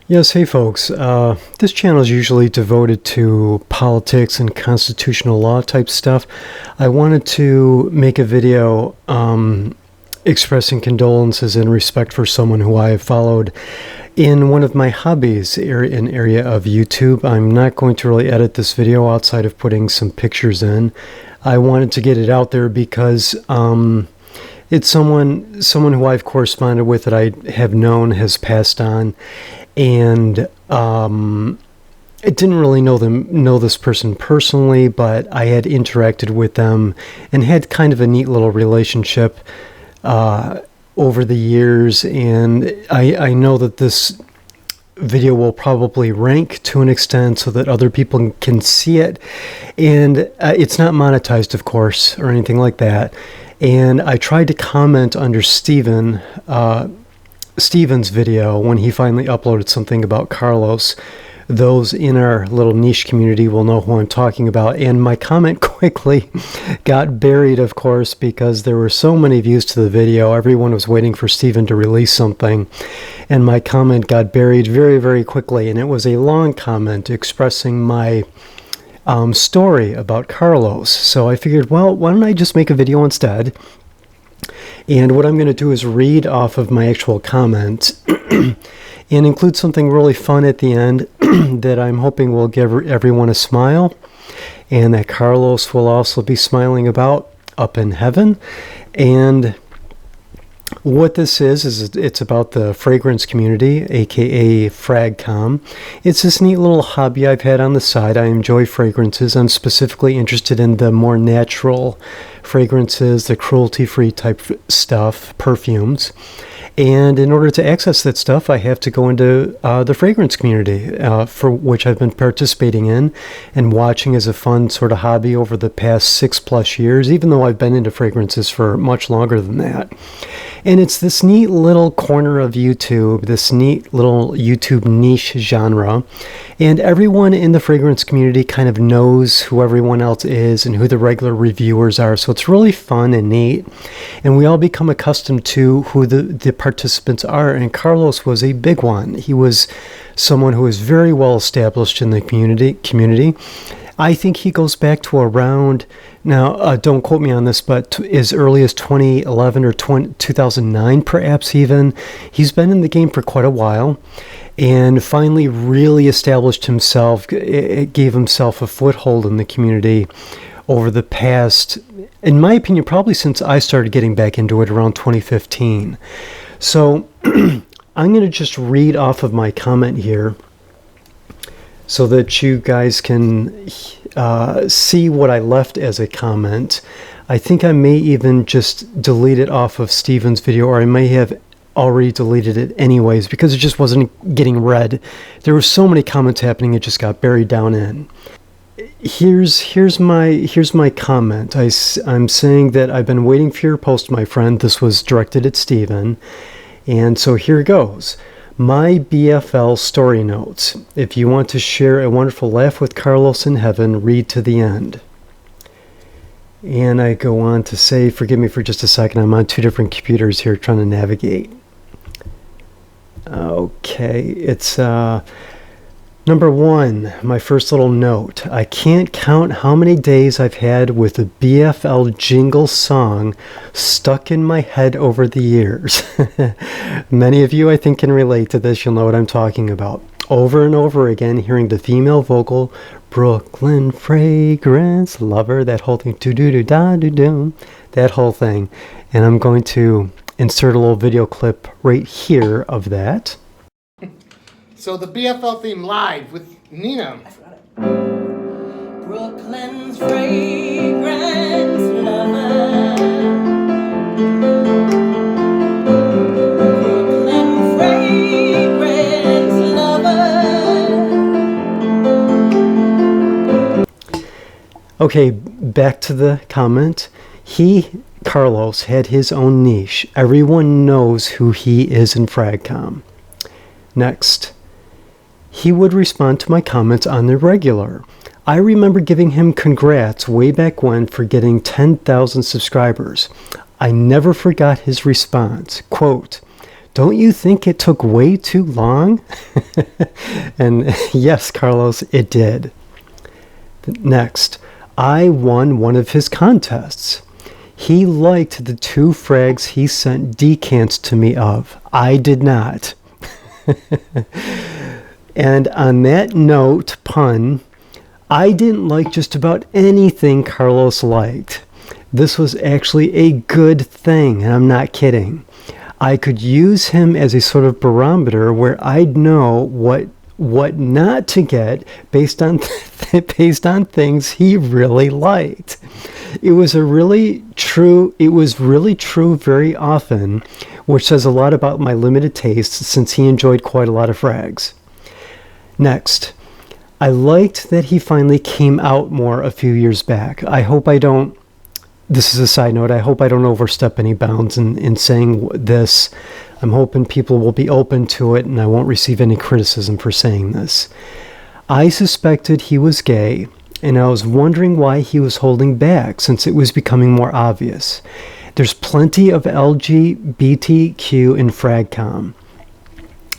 Yes, hey folks. This channel is usually devoted to politics and constitutional law type stuff. I wanted to make a video expressing condolences and respect for someone who I have followed in one of my hobbies, an area of YouTube. I'm not going to really edit this video outside of putting some pictures in. I wanted to get it out there because it's someone who I've corresponded with that I have known has passed on. And I didn't really know this person personally, but I had interacted with them and had kind of a neat little relationship over the years. And I know that this video will probably rank to an extent so that other people can see it. And it's not monetized, of course, or anything like that. And I tried to comment under Steven's video when he finally uploaded something about Carlos. Those in our little niche community will know who I'm talking about. And my comment quickly got buried, of course, because there were so many views to the video. Everyone was waiting for Steven to release something. And my comment got buried very, very quickly. And it was a long comment expressing my story about Carlos. So I figured, well, why don't I just make a video instead? And what I'm going to do is read off of my actual comment and include something really fun at the end that I'm hoping will give everyone a smile, and that Carlos will also be smiling about up in heaven. And what this is it's about the fragrance community, aka FragComm. It's this neat little hobby I've had on the side. I enjoy fragrances. I'm specifically interested in the more natural fragrances, the cruelty-free type stuff, perfumes. And in order to access that stuff, I have to go into the fragrance community, for which I've been participating in and watching as a fun sort of hobby over the past 6+ years, even though I've been into fragrances for much longer than that. And it's this neat little corner of YouTube, this neat little YouTube niche genre. And everyone in the fragrance community kind of knows who everyone else is and who the regular reviewers are. So it's really fun and neat. And we all become accustomed to who the participants are. And Carlos was a big one. He was someone who was very well established in the community. I think he goes back to around, now don't quote me on this, but as early as 2011 or 2009 perhaps even. He's been in the game for quite a while and finally really established himself. It gave himself a foothold in the community over the past, in my opinion, probably since I started getting back into it around 2015. So I'm going to just read off of my comment here so that you guys can see what I left as a comment. I think I may even just delete it off of Steven's video, or I may have already deleted it anyways because it just wasn't getting read. There were so many comments happening, it just got buried down in. Here's my comment. I'm saying that I've been waiting for your post, my friend. This was directed at Steven. And so here goes. My BFL story notes. If you want to share a wonderful laugh with Carlos in heaven, read to the end. And I go on to say, forgive me for just a second, I'm on two different computers here trying to navigate. Okay, it's number one, my first little note. I can't count how many days I've had with the BFL Jingle song stuck in my head over the years. Many of you, I think, can relate to this. You'll know what I'm talking about. Over and over again, hearing the female vocal, Brooklyn fragrance lover, that whole thing, do-do-do-da-do-do, that whole thing. And I'm going to insert a little video clip right here of that. So the BFL theme live with Nina. I forgot it. Brooklyn's fragrance lover. Brooklyn fragrance lover. Okay, back to the comment. Carlos, had his own niche. Everyone knows who he is in FragComm. Next. He would respond to my comments on the regular. I remember giving him congrats way back when for getting 10,000 subscribers. I never forgot his response. Quote, Don't you think it took way too long? And yes, Carlos, it did. Next, I won one of his contests. He liked the 2 frags he sent decants to me of. I did not. And on that note, pun, I didn't like just about anything Carlos liked. This was actually a good thing, and I'm not kidding. I could use him as a sort of barometer where I'd know what not to get based on based on things he really liked. It was really true very often, which says a lot about my limited tastes since he enjoyed quite a lot of frags. Next, I liked that he finally came out more a few years back. This is a side note, I hope I don't overstep any bounds in saying this. I'm hoping people will be open to it and I won't receive any criticism for saying this. I suspected he was gay, and I was wondering why he was holding back since it was becoming more obvious. There's plenty of LGBTQ in FragComm.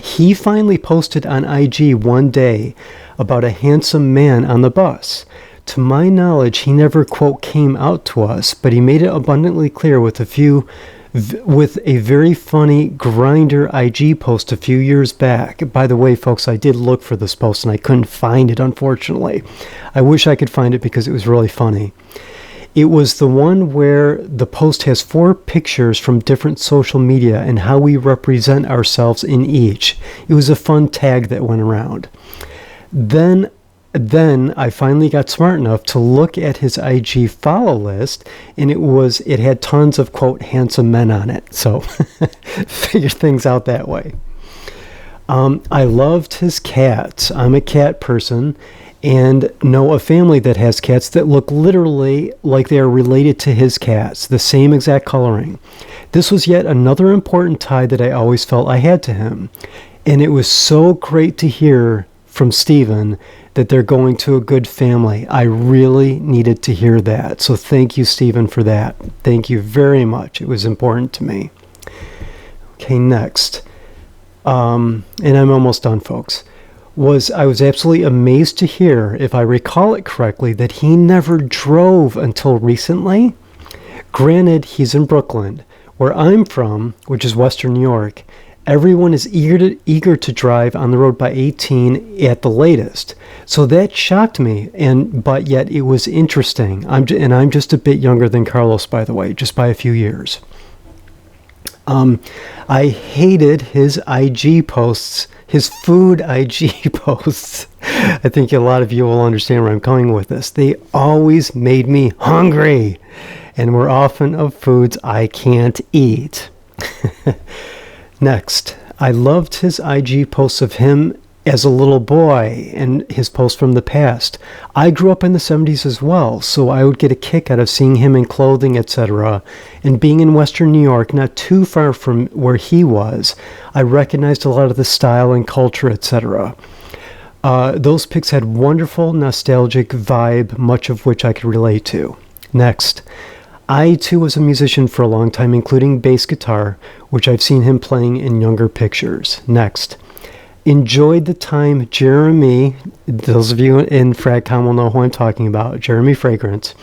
He finally posted on IG one day about a handsome man on the bus. To my knowledge, he never, quote, came out to us, but he made it abundantly clear with a very funny Grinder IG post a few years back. By the way, folks, I did look for this post and I couldn't find it, unfortunately. I wish I could find it because it was really funny. It was the one where the post has 4 pictures from different social media and how we represent ourselves in each. It was a fun tag that went around. Then I finally got smart enough to look at his IG follow list, and it had tons of, quote, handsome men on it. So figure things out that way. I loved his cats. I'm a cat person and know a family that has cats that look literally like they are related to his cats, the same exact coloring. This was yet another important tie that I always felt I had to him. And it was so great to hear from Stephen that they're going to a good family. I really needed to hear that. So thank you, Stephen, for that. Thank you very much. It was important to me. Okay, next. And I'm almost done, folks. I was absolutely amazed to hear, if I recall it correctly, that he never drove until recently. Granted, he's in Brooklyn. Where I'm from, which is Western New York, everyone is eager to drive on the road by 18 at the latest. So that shocked me, but yet it was interesting. I'm just a bit younger than Carlos, by the way, just by a few years. I hated his IG posts, his food IG posts. I think a lot of you will understand where I'm coming with this. They always made me hungry and were often of foods I can't eat. Next, I loved his IG posts of him as a little boy and his posts from the past. I grew up in the 70s as well, so I would get a kick out of seeing him in clothing, etc. And being in Western New York, not too far from where he was, I recognized a lot of the style and culture, etc. Those pics had wonderful nostalgic vibe, much of which I could relate to. Next, I too was a musician for a long time, including bass guitar, which I've seen him playing in younger pictures. Next, enjoyed the time Jeremy, those of you in FragComm will know who I'm talking about, Jeremy Fragrance,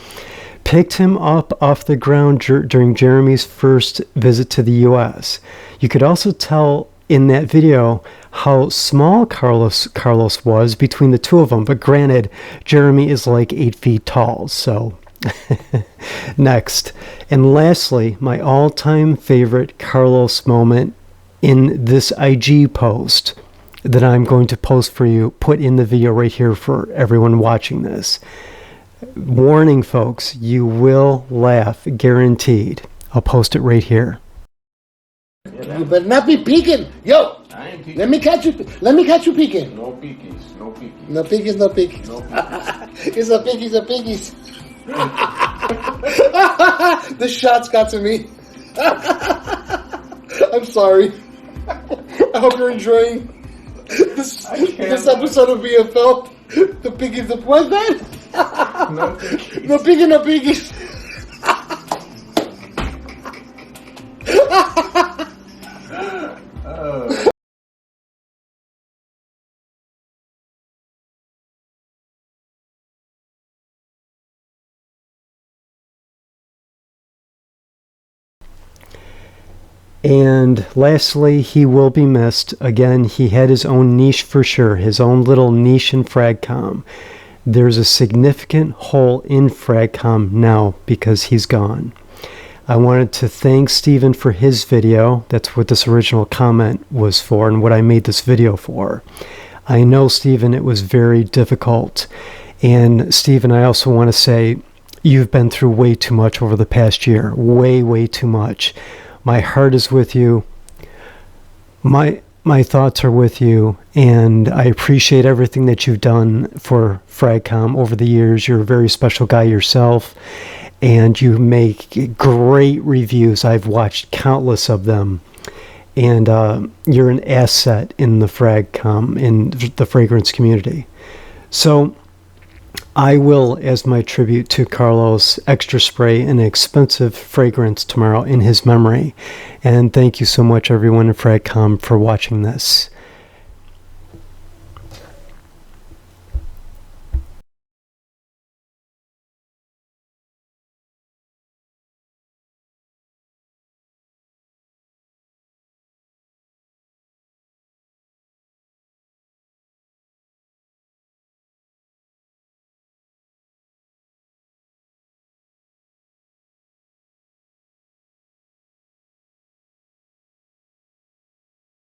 picked him up off the ground during Jeremy's first visit to the U.S. You could also tell in that video how small Carlos was between the two of them, but granted, Jeremy is like 8 feet tall, so... Next, and lastly, my all-time favorite Carlos moment in this IG post that I'm going to post for you, put in the video right here for everyone watching this. Warning, folks, you will laugh, guaranteed. I'll post it right here. You better not be peeking. Yo, I ain't peeking. let me catch you peeking. No peekies, no peekies. No piggies, no piggies. No peekies. It's a piggies, a piggies. The shots got to me. I'm sorry. I hope you're enjoying this episode of BFL. The piggies, what's that? No peekies. No piggy, no piggies. And lastly, he will be missed. Again, he had his own niche for sure, his own little niche in FragComm. There's a significant hole in FragComm now because he's gone. I wanted to thank Stephen for his video. That's what this original comment was for and what I made this video for. I know, Stephen, it was very difficult. And Stephen, I also want to say you've been through way too much over the past year. Way, way too much. My heart is with you. My thoughts are with you, and I appreciate everything that you've done for FragComm over the years. You're a very special guy yourself, and you make great reviews. I've watched countless of them, and you're an asset in the FragComm, in the fragrance community. So I will, as my tribute to Carlos, extra spray an expensive fragrance tomorrow in his memory. And thank you so much, everyone in FragComm, for watching this.